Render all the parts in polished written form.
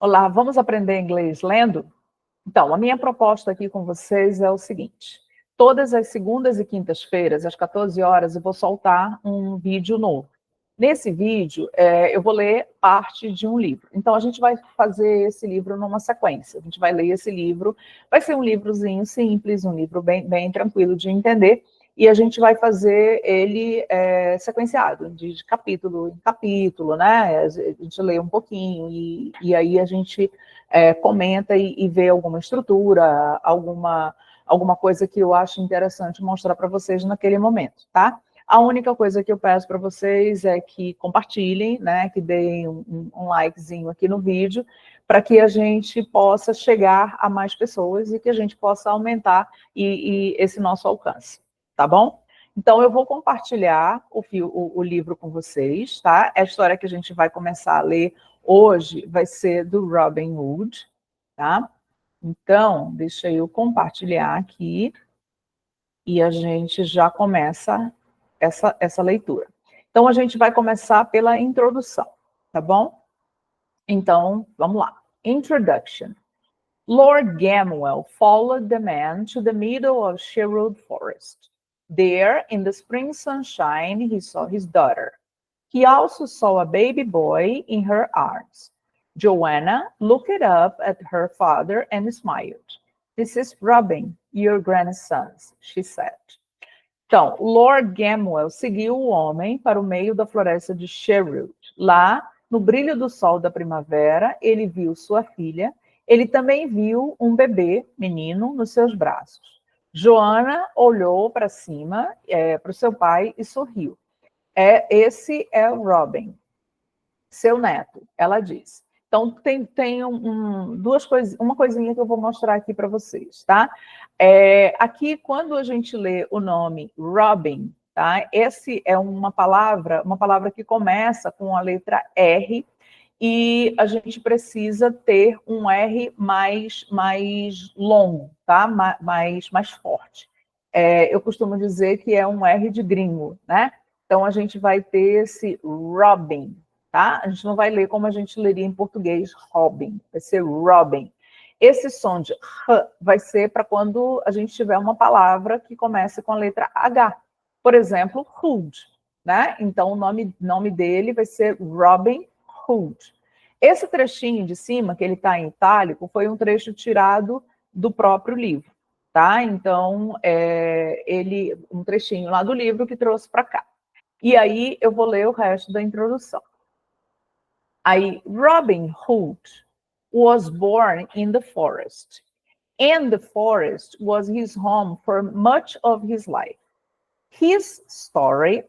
Olá, vamos aprender inglês lendo? Então, a minha proposta aqui com vocês é o seguinte. Todas as segundas e quintas-feiras, às 14 horas, eu vou soltar um vídeo novo. Nesse vídeo, eu vou ler parte de um livro. Então, a gente vai fazer esse livro numa sequência. A gente vai ler esse livro. Vai ser um livrozinho simples, um livro bem tranquilo de entender. E a gente vai fazer ele sequenciado, de capítulo em capítulo, né? A gente lê um pouquinho e aí a gente comenta e vê alguma estrutura, alguma coisa que eu acho interessante mostrar para vocês naquele momento, tá? A única coisa que eu peço para vocês é que compartilhem, né? Que deem um likezinho aqui no vídeo, para que a gente possa chegar a mais pessoas e que a gente possa aumentar esse nosso alcance. Tá bom? Então, eu vou compartilhar o livro com vocês, tá? A história que a gente vai começar a ler hoje vai ser do Robin Hood, tá? Então, deixa eu compartilhar aqui e a gente já começa essa leitura. Então, a gente vai começar pela introdução, tá bom? Então, vamos lá. Introduction. Lord Gamwell followed the man to the middle of Sherwood Forest. There, in the spring sunshine, he saw his daughter. He also saw a baby boy in her arms. Joanna looked up at her father and smiled. "This is Robin, your grandson," she said. Então, Lord Gamwell seguiu o homem para o meio da floresta de Sherwood. Lá, no brilho do sol da primavera, ele viu sua filha. Ele também viu um bebê, menino, nos seus braços. Joanna olhou para cima, para o seu pai, e sorriu. Esse é o Robin, seu neto, ela disse. Então, tem uma coisinha que eu vou mostrar aqui para vocês, tá? Aqui, quando a gente lê o nome Robin, tá? Esse é uma palavra que começa com a letra R, e a gente precisa ter um R mais longo, tá? Mais forte. Eu costumo dizer que é um R de gringo, né? Então, a gente vai ter esse Robin, tá? A gente não vai ler como a gente leria em português, Robin, vai ser Robin. Esse som de R vai ser para quando a gente tiver uma palavra que comece com a letra H. Por exemplo, Hood, né? Então, o nome dele vai ser Robin Hood. Esse trechinho de cima, que ele está em itálico, foi um trecho tirado do próprio livro, tá? Então, um trechinho lá do livro que trouxe para cá. E aí, eu vou ler o resto da introdução. Aí, Robin Hood was born in the forest, and the forest was his home for much of his life. His story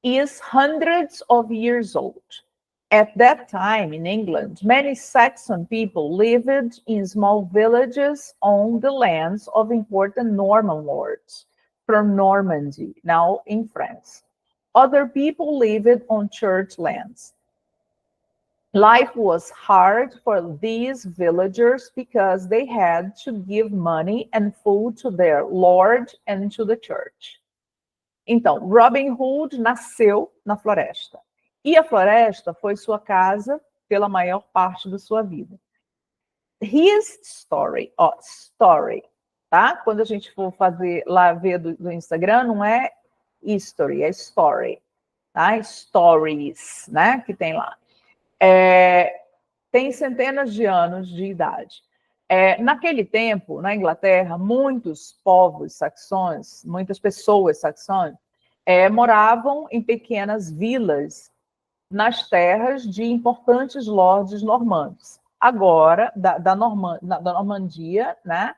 is hundreds of years old. At that time in England, many Saxon people lived in small villages on the lands of important Norman lords from Normandy, now in France. Other people lived on church lands. Life was hard for these villagers because they had to give money and food to their lord and to the church. Então, Robin Hood nasceu na floresta. E a floresta foi sua casa pela maior parte da sua vida. His story, story, tá? Quando a gente for fazer lá, ver do Instagram, não é history, é story, tá? Stories, né? Que tem lá. Tem centenas de anos de idade. Naquele tempo, na Inglaterra, muitos povos saxões, muitas pessoas saxões, moravam em pequenas vilas nas terras de importantes lordes normandos, agora da Normandia, né?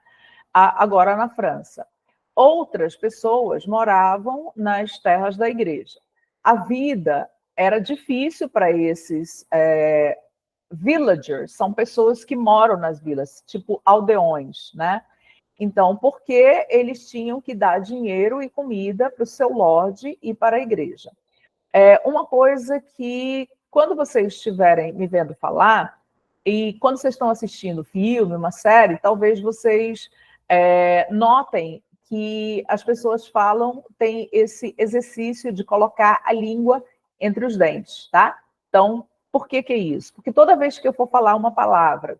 Agora na França. Outras pessoas moravam nas terras da igreja. A vida era difícil para esses villagers, são pessoas que moram nas vilas, tipo aldeões, né? Então, porque eles tinham que dar dinheiro e comida para o seu lorde e para a igreja. Uma coisa que, quando vocês estiverem me vendo falar, e quando vocês estão assistindo filme, uma série, talvez vocês notem que as pessoas falam, tem esse exercício de colocar a língua entre os dentes, tá? Então, Por que que é isso? Porque toda vez que eu for falar uma palavra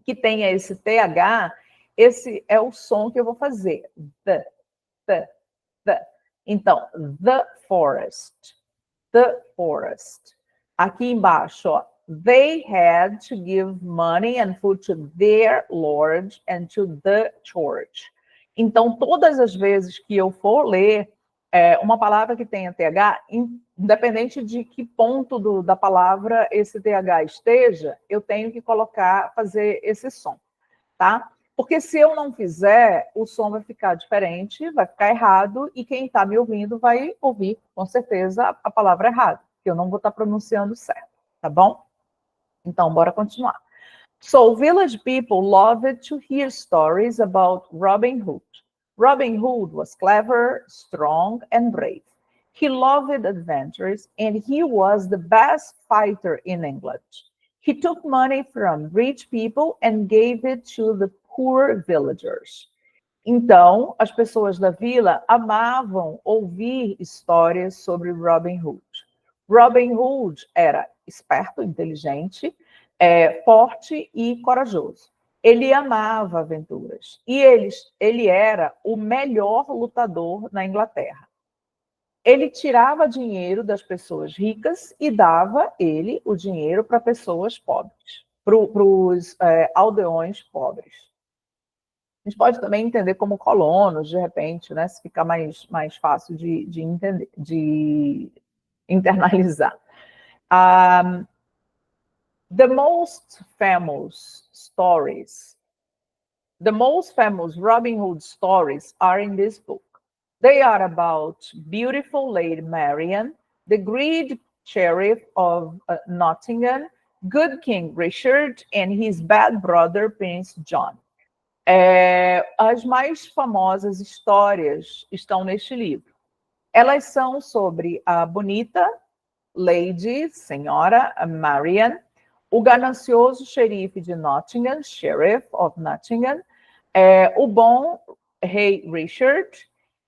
que tenha esse TH, esse é o som que eu vou fazer. The. Então, the forest. The forest. Aqui embaixo, ó. They had to give money and food to their Lord and to the church. Então, todas as vezes que eu for ler uma palavra que tenha TH, independente de que ponto da palavra esse TH esteja, eu tenho que fazer esse som, tá? Porque se eu não fizer, o som vai ficar diferente, vai ficar errado, e quem está me ouvindo vai ouvir, com certeza, a palavra errada, que eu não vou estar pronunciando certo, tá bom? Então, bora continuar. So, village people loved to hear stories about Robin Hood. Robin Hood was clever, strong, and brave. He loved adventures, and he was the best fighter in England. He took money from rich people and gave it to the poor villagers. Então, as pessoas da vila amavam ouvir histórias sobre Robin Hood. Robin Hood era esperto, inteligente, forte e corajoso. Ele amava aventuras. E ele era o melhor lutador na Inglaterra. Ele tirava dinheiro das pessoas ricas e dava o dinheiro para pessoas pobres, para os aldeões pobres. A gente pode também entender como colonos, de repente, né, se ficar mais fácil de entender, de internalizar. The most famous Robin Hood stories are in this book. They are about beautiful Lady Marian, the great sheriff of Nottingham, good King Richard, and his bad brother Prince John. As mais famosas histórias estão neste livro. Elas são sobre a bonita Lady, senhora Marian, o ganancioso xerife de Nottingham, Sheriff of Nottingham, o bom rei Richard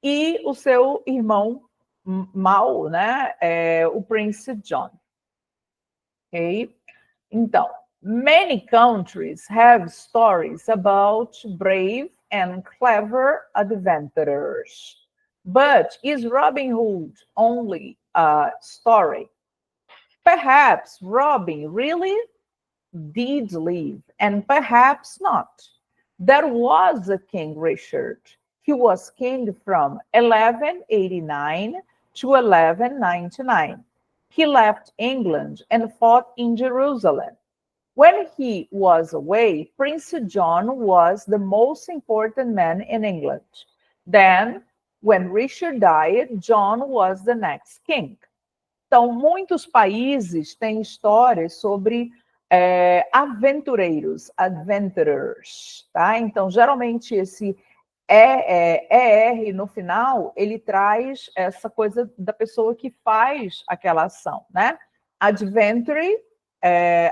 e o seu irmão mau, né? O Prince John. Ok? Então, many countries have stories about brave and clever adventurers. But is Robin Hood only a story? Perhaps Robin really did live, and perhaps not. There was a King Richard. He was king from 1189 to 1199. He left England and fought in Jerusalem. When he was away, Prince John was the most important man in England. Then, when Richard died, John was the next king. Então, muitos países têm histórias sobre aventureiros, adventurers, tá? Então, geralmente esse ER no final, ele traz essa coisa da pessoa que faz aquela ação, né? Adventure,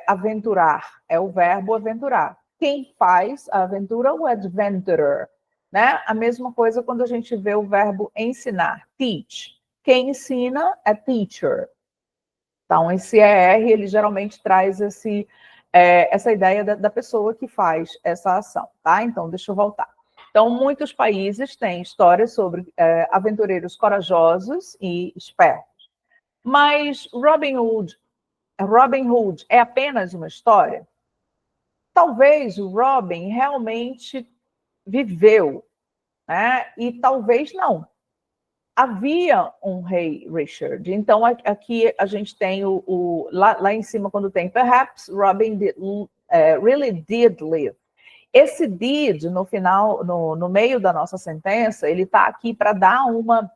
aventurar, é o verbo aventurar. Quem faz a aventura, o adventurer, né? A mesma coisa quando a gente vê o verbo ensinar, teach. Quem ensina é teacher. Então, esse ER, ele geralmente traz essa ideia da pessoa que faz essa ação, tá? Então, deixa eu voltar. Então, muitos países têm histórias sobre aventureiros corajosos e espertos. Mas Robin Hood é apenas uma história? Talvez o Robin realmente viveu, né? E talvez não. Havia um rei Richard. Então, aqui a gente tem lá em cima, quando tem perhaps Robin really did live. Esse did, no final, no meio da nossa sentença, ele está aqui para dar uma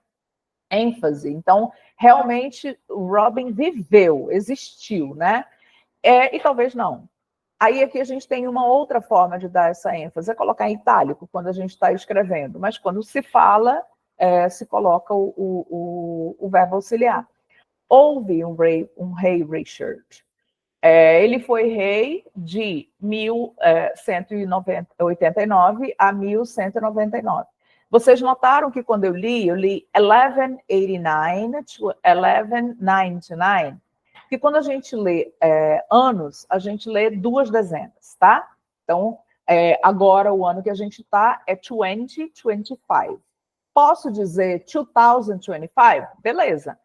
ênfase. Então, realmente, Robin viveu, existiu, né? E talvez não. Aí aqui a gente tem uma outra forma de dar essa ênfase, é colocar em itálico quando a gente está escrevendo, mas quando se fala, se coloca o verbo auxiliar. Houve um rei Richard. Ele foi rei de 1189 a 1199. Vocês notaram que quando eu li 1189 to 1199. Porque quando a gente lê anos, a gente lê 2 dezenas, tá? Então, agora o ano que a gente está é 2025. Posso dizer 2025? Beleza.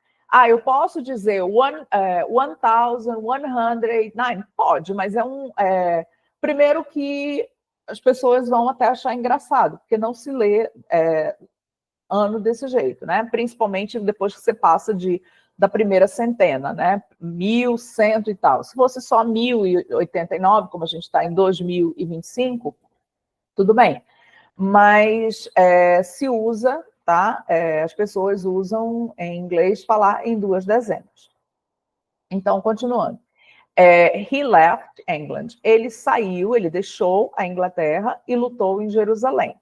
Eu posso dizer 1109? Pode, mas primeiro que as pessoas vão até achar engraçado, porque não se lê ano desse jeito, né? Principalmente depois que você passa da primeira centena, né? 1100 e tal. Se fosse só 1089, como a gente está em 2025, tudo bem. Mas se usa, tá? As pessoas usam em inglês falar em 2 dezenas. Então, continuando. He left England. Ele saiu, ele deixou a Inglaterra e lutou em Jerusalém.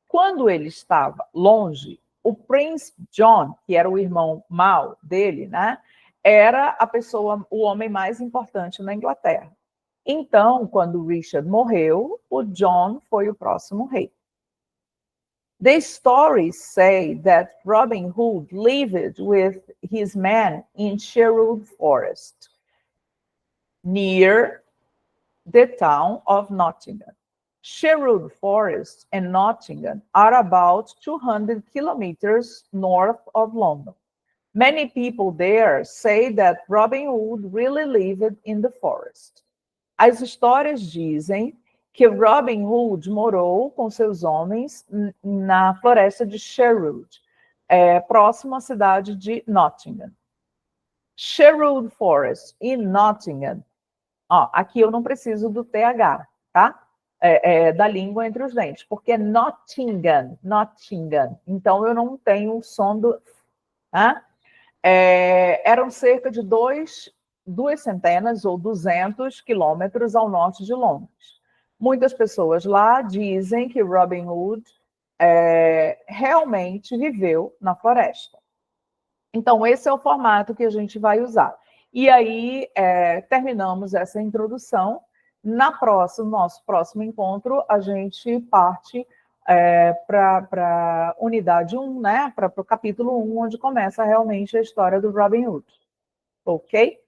Quando ele estava longe, o Prince John, que era o irmão mau dele, né, era o homem mais importante na Inglaterra. Então, quando Richard morreu, o John foi o próximo rei. The stories say that Robin Hood lived with his men in Sherwood Forest, near the town of Nottingham. Sherwood Forest and Nottingham are about 200 kilometers north of London. Many people there say that Robin Hood really lived in the forest. As histórias dizem que Robin Hood morou com seus homens na floresta de Sherwood, próximo à cidade de Nottingham. Sherwood Forest e Nottingham. Aqui eu não preciso do TH, tá? Da língua entre os dentes, porque é Nottingham. Então, eu não tenho o som do... Tá? Eram cerca de 2 centenas ou 200 quilômetros ao norte de Londres. Muitas pessoas lá dizem que Robin Hood realmente viveu na floresta. Então, esse é o formato que a gente vai usar. E aí, terminamos essa introdução. No nosso próximo encontro, a gente parte para a unidade 1, né? Para o capítulo 1, onde começa realmente a história do Robin Hood. Ok?